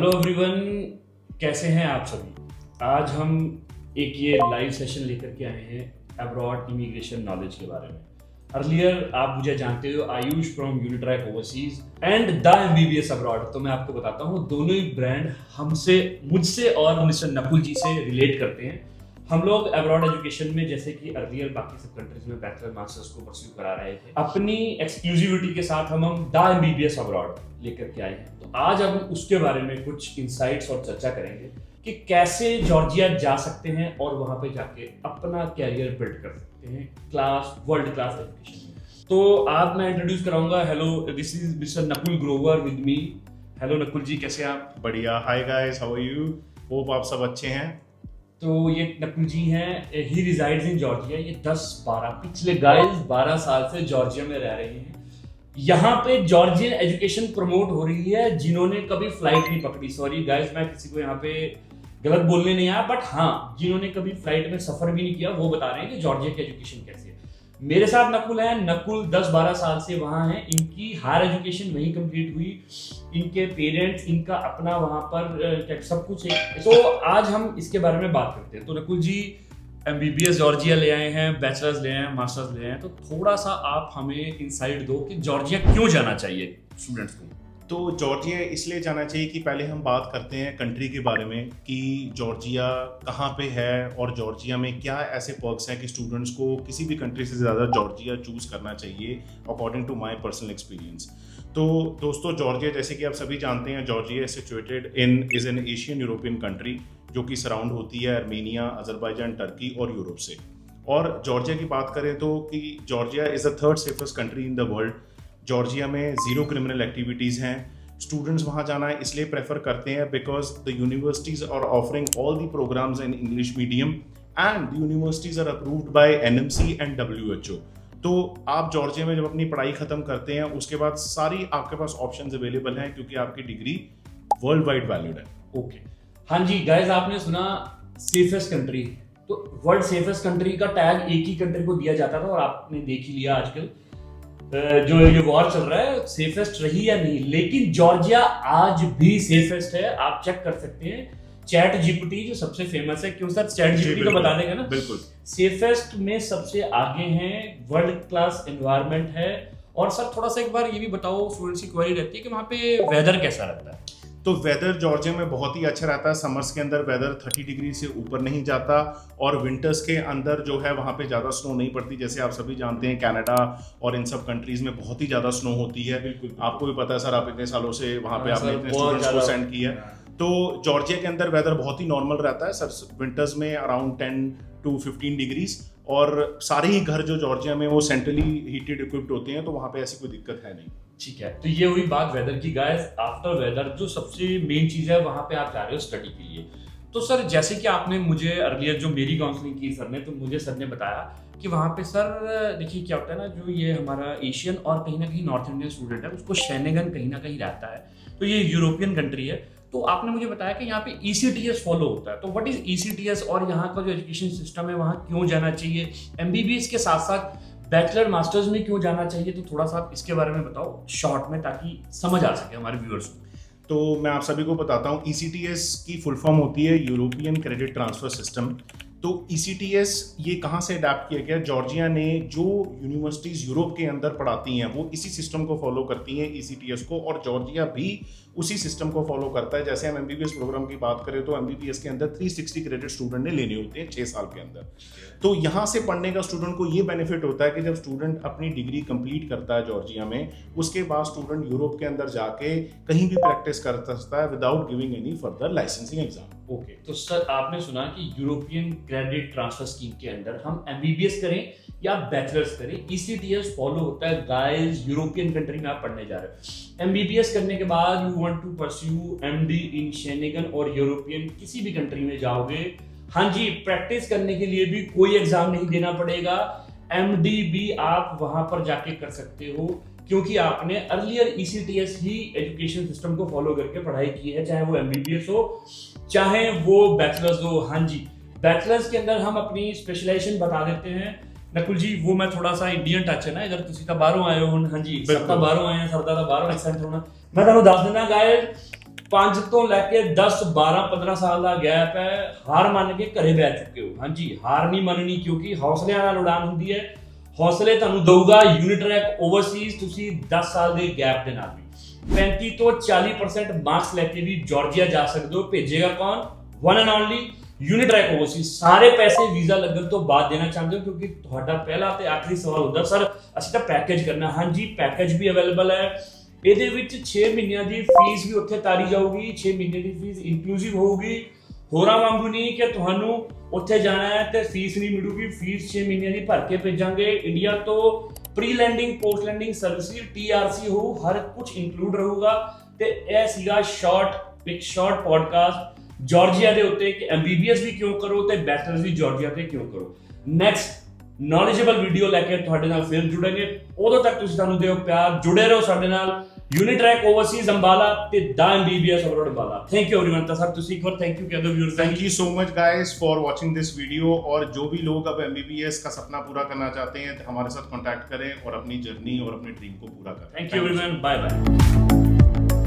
Hello everyone, कैसे हैं आप सभी। आज हम एक ये लाइव सेशन लेकर के आए हैं अब्रॉड इमिग्रेशन नॉलेज के बारे में। अर्लियर आप मुझे जानते हो, Ayush from Unitrack Overseas and the MBBS abroad. तो मैं आपको बताता हूँ, दोनों ही ब्रांड मुझसे और मिस्टर नकुल जी से रिलेट करते हैं। हम लोग अब्रॉड एजुकेशन में, जैसे कि अर्लियर बाकी सब कंट्रीज में बैचलर मास्टर्स को परस्यू करा रहे थे, अपनी एक्सक्लूसिविटी के साथ हम द एमबीबीएस अब्रॉड लेकर के आए हैं। तो आज हम उसके बारे में कुछ इंसाइट्स और चर्चा करेंगे कि कैसे जॉर्जिया जा सकते हैं और वहां पे जाके अपना कैरियर बिल्ड कर सकते हैं वर्ल्ड क्लास एजुकेशन में। तो आज मैं इंट्रोड्यूस कराऊंगा। Hello, this is mister Nakul Grover with me. Hello Nakul ji, कैसे हैं आप? बढ़िया। Hi guys, how are you? Hope आप सब अच्छे हैं। तो ये नकुल जी हैं, ही रिजाइड्स इन जॉर्जिया। ये 12 साल से जॉर्जिया में रह रहे हैं। यहाँ पे जॉर्जियन एजुकेशन प्रमोट हो रही है जिन्होंने कभी फ्लाइट नहीं पकड़ी। सॉरी गाइस, मैं किसी को यहाँ पे गलत बोलने नहीं आया, बट हाँ, जिन्होंने कभी फ्लाइट में सफर भी नहीं किया वो बता रहे हैं कि जॉर्जिया की एजुकेशन कैसी है। मेरे साथ नकुल है। नकुल 10-12 साल से वहाँ हैं। इनकी हायर एजुकेशन वहीं कंप्लीट हुई। इनके पेरेंट्स, इनका अपना वहाँ पर सब कुछ है। तो आज हम इसके बारे में बात करते हैं। तो नकुल जी एमबीबीएस जॉर्जिया ले आए हैं, बैचलर्स ले आए हैं, मास्टर्स ले आए हैं। तो थोड़ा सा आप हमें इंसाइट दो कि जॉर्जिया क्यों जाना चाहिए स्टूडेंट्स को। तो जॉर्जिया इसलिए जाना चाहिए कि पहले हम बात करते हैं कंट्री के बारे में कि जॉर्जिया कहाँ पे है और जॉर्जिया में क्या ऐसे पर्क्स हैं कि स्टूडेंट्स को किसी भी कंट्री से ज़्यादा जॉर्जिया चूज़ करना चाहिए according to my personal experience. तो दोस्तों, जॉर्जिया जैसे कि आप सभी जानते हैं, Georgia situated is an Asian European country जो कि सराउंड होती है आर्मेनिया, अजरबैजान, टर्की और यूरोप से। और जॉर्जिया की बात करें तो कि Georgia is the third safest country in the world. Georgia में ज़ीरो क्रिमिनल एक्टिविटीज़ हैं। स्टूडेंट्स वहाँ जाना इसलिए प्रेफर करते हैं because the universities are offering all the programmes in English medium and the universities are approved by NMC and WHO। तो आप Georgia में जब अपनी पढ़ाई ख़त्म करते हैं उसके बाद सारी आपके पास ऑप्शंस अवेलेबल हैं क्योंकि आपकी डिग्री वर्ल्ड वाइड वैल्यूड है। ओके, हाँ जी गाइस, आपने सुना सेफेस्ट कंट्री। तो वर्ल्ड सेफेस्ट कंट्री का टैग एक ही कंट्री को दिया जाता था और आपने देख ही लिया आजकल जो ये वॉर चल रहा है, सेफेस्ट रही या नहीं। लेकिन जॉर्जिया आज भी सेफेस्ट है। आप चेक कर सकते हैं। चैट जीपीटी जो सबसे फेमस है, क्यों सर? चैट जीपीटी तो बता देगा ना। बिल्कुल, सेफेस्ट में सबसे आगे हैं, वर्ल्ड क्लास एनवायरनमेंट है। और सर थोड़ा सा एक बार ये भी बताओ, स्टूडेंट्स की क्वेरी रहती है कि वहाँ पे वेदर कैसा रहता है? तो वेदर जॉर्जिया में बहुत ही अच्छा रहता है। समर्स के अंदर वेदर 30 डिग्री से ऊपर नहीं जाता और विंटर्स के अंदर जो है वहाँ पे ज़्यादा स्नो नहीं पड़ती। जैसे आप सभी जानते हैं कनाडा और इन सब कंट्रीज़ में बहुत ही ज़्यादा स्नो होती है। बिल्कुल, आपको भी पता है सर, आप इतने सालों से वहाँ पे आपने इतने बहुत स्टूडेंट्स को ज़्यादा सेंड किया है। तो जॉर्जिया के अंदर वेदर बहुत ही नॉर्मल रहता है सर। विंटर्स में अराउंड 10 to 15 डिग्रीज और सारे ही घर जो जॉर्जिया में वो सेंट्रली हीटेड इक्विप्ड होते हैं, तो वहाँ पे ऐसी कोई दिक्कत है नहीं। ठीक है, तो ये हुई बात वेदर की। गाइस, आफ्टर वेदर जो सबसे मेन चीज है, वहां पे आप जा रहे हो स्टडी के लिए। तो सर जैसे कि आपने मुझे अर्लियर जो मेरी काउंसलिंग की सर ने, तो मुझे सर ने बताया कि वहाँ पे सर देखिए क्या होता है ना, जो ये हमारा एशियन और कहीं ना कहीं नॉर्थ इंडियन स्टूडेंट है, उसको शेनेगन कहीं ना कहीं रहता है। तो ये यूरोपियन कंट्री है। तो आपने मुझे बताया कि यहाँ पे ECTS फॉलो होता है। तो व्हाट इज ECTS और यहाँ का जो एजुकेशन सिस्टम है वहाँ क्यों जाना चाहिए? MBBS के साथ साथ बैचलर मास्टर्स में क्यों जाना चाहिए? तो थोड़ा सा आप इसके बारे में बताओ शॉर्ट में, ताकि समझ आ सके हमारे व्यूअर्स को। तो मैं आप सभी को बताता हूँ, ECTS की फुल फॉर्म होती है यूरोपियन क्रेडिट ट्रांसफर सिस्टम। तो ECTS ये कहाँ से अडेप्ट किया गया? जॉर्जिया ने जो यूनिवर्सिटीज़ यूरोप के अंदर पढ़ाती हैं वो इसी सिस्टम को फॉलो करती हैं, ECTS को, और जॉर्जिया भी उसी सिस्टम को फॉलो करता है। जैसे हम MBBS प्रोग्राम की बात करें तो MBBS के अंदर 360 क्रेडिट स्टूडेंट ने लेने होते हैं 6 साल के अंदर। तो यहाँ से पढ़ने का स्टूडेंट को ये बेनिफिट होता है कि जब स्टूडेंट अपनी डिग्री कंप्लीट करता है जॉर्जिया में, उसके बाद स्टूडेंट यूरोप के अंदर जाके कहीं भी प्रैक्टिस कर सकता है without giving any further licensing exam. Okay, तो सर आपने सुना कि यूरोपियन क्रेडिट ट्रांसफर स्कीम के अंदर हम MBBS करें या बैचलर्स करें, ECTS फॉलो होता है। गाइस, यूरोपियन कंट्री में आप पढ़ने जा रहे हो, MBBS करने के बाद you want to pursue MD in Schengen और यूरोपियन किसी भी कंट्री में जाओगे, हाँ जी, प्रैक्टिस करने के लिए भी कोई एग्जाम नहीं देना पड़ेगा। MD भी आप वहां पर जाके कर सकते हो क्योंकि आपने अर्लियर ECTS ही एजुकेशन सिस्टम को फॉलो करके पढ़ाई की है, चाहे वो MBBS हो चाहे वो बैचलर्स हो। हाँ जी, बैचलर्स के अंदर हम अपनी स्पेशलाइजेशन बता देते हैं। नकुल जी, वो मैं थोड़ा सा इंडियन टच है ना, इधर तुसी ਤਾਂ ਬਾਹਰੋਂ ਆਏ ਹੋ। हाँ जी, सब ਤਾਂ ਬਾਹਰੋਂ ਆਏ हैं, सरदा ਤਾਂ ਬਾਹਰੋਂ एक्सेंट होना। मैं ਤੁਹਾਨੂੰ ਦੱਸ ਦਿੰਦਾ गाइस, 5 ਤੋਂ ਲੈ ਕੇ 10 12 15 ਸਾਲ ਦਾ ਗੈਪ ਹੈ, ਹਾਰ ਮੰਨ ਕੇ ਘਰੇ ਬੈਠ ਚੁੱਕੇ ਹੋ। ਹਾਂਜੀ, ਹਾਰ ਨਹੀਂ ਮੰਨਣੀ, ਕਿਉਂਕਿ ਹੌਸਲਿਆਂ ਨਾਲ ਉਡਾਨ ਹੁੰਦੀ ਹੈ। ਹੌਸਲੇ ਤੁਹਾਨੂੰ ਦਊਗਾ ਯੂਨੀਟ੍ਰੈਕ ਓਵਰਸੀਜ਼, ਤੁਸੀਂ 10 ਸਾਲ ਦੇ ਗੈਪ ਦੇ ਨਾਲ ਵੀ 35 ਤੋਂ 40% ਮਾਰਕਸ ਲੈ ਕੇ ਵੀ ਜਾਰਜੀਆ ਜਾ ਸਕਦੇ ਹੋ। ਭੇਜੇਗਾ ਕੌਣ? One and only Unitrack Overseas. ਸਾਰੇ ਪੈਸੇ ਵੀਜ਼ਾ ਲੱਗਣ ਤੋਂ ਬਾਅਦ ਦੇਣਾ ਚਾਹੁੰਦੇ ਹੋ, ਕਿਉਂਕਿ ਤੁਹਾਡਾ ਪਹਿਲਾ ਤੇ ਆਖਰੀ ਸਵਾਲ ਹੁੰਦਾ ਸਰ ਅਸੀਂ ਤਾਂ ਪੈਕੇਜ ਕਰਨਾ। ਹਾਂਜੀ, ਪੈਕੇਜ ਵੀ ਅਵੇਲੇਬਲ ਹੈ। ਇਹਦੇ ਵਿੱਚ 6 ਮਹੀਨਿਆਂ ਦੀ ਫੀਸ ਵੀ ਉੱਥੇ ਤਾਰੀ ਜਾਊਗੀ, 6 ਮਹੀਨੇ ਦੀ ਫੀਸ ਇਨਕਲੂਸਿਵ ਹੋਊਗੀ। ਹੋਰਾਂ ਵਾਂਗੂ ਨਹੀਂ ਕਿ ਤੁਹਾਨੂੰ ਉੱਥੇ ਜਾਣਾ ਹੈ ਤੇ ਫੀਸ ਨਹੀਂ ਮਿਲੂਗੀ। ਫੀਸ 6 ਮਹੀਨਿਆਂ ਦੀ ਭਰ ਕੇ ਭੇਜਾਂਗੇ। ਇੰਡੀਆ ਤੋਂ pre landing post landing service TRC ਹੋਊ, ਹਰ ਕੁਝ ਇਨਕਲੂਡ ਰਹੂਗਾ। ਤੇ ਇਹ ਸੀਗਾ ਇੱਕ ਸ਼ਾਰਟ ਪੋਡਕਾਸਟ ਜਾਰਜੀਆ ਦੇ ਉੱਤੇ ਕਿ MBBS ਵੀ ਕਿਉਂ ਕਰੋ ਤੇ ਬੈਚਲਰਸ ਵੀ ਜਾਰਜੀਆ ਤੇ ਕਿਉਂ ਕਰੋ। ਨੈਕਸਟ ਨੌਲੇਜੇਬਲ ਵੀਡੀਓ ਲੈ ਕੇ ਤੁਹਾਡੇ ਨਾਲ ਫਿਰ ਜੁੜਾਂਗੇ। ਉਦੋਂ ਤੱਕ ਤੁਸੀਂ ਸਾਨੂੰ ਦਿਓ ਪਿਆਰ, ਜੁੜੇ ਰਹੋ ਸਾਡੇ ਨਾਲ। ਯੂਨੀਟ੍ਰੈਕ ਓਵਰਸੀਜ਼ ਅੰਬਾਲਾ ਤੇ ਦਾ MBBS abroad Ambala. Thank you everyone. तो सर तुसी एक बार थैंक यू कह दो viewers. Thank you so much guys for watching this video. और जो भी लोग अब MBBS का सपना पूरा करना चाहते हैं तो हमारे साथ कांटेक्ट करें और अपनी जर्नी और अपने ड्रीम को पूरा करें। Thank you everyone, bye bye.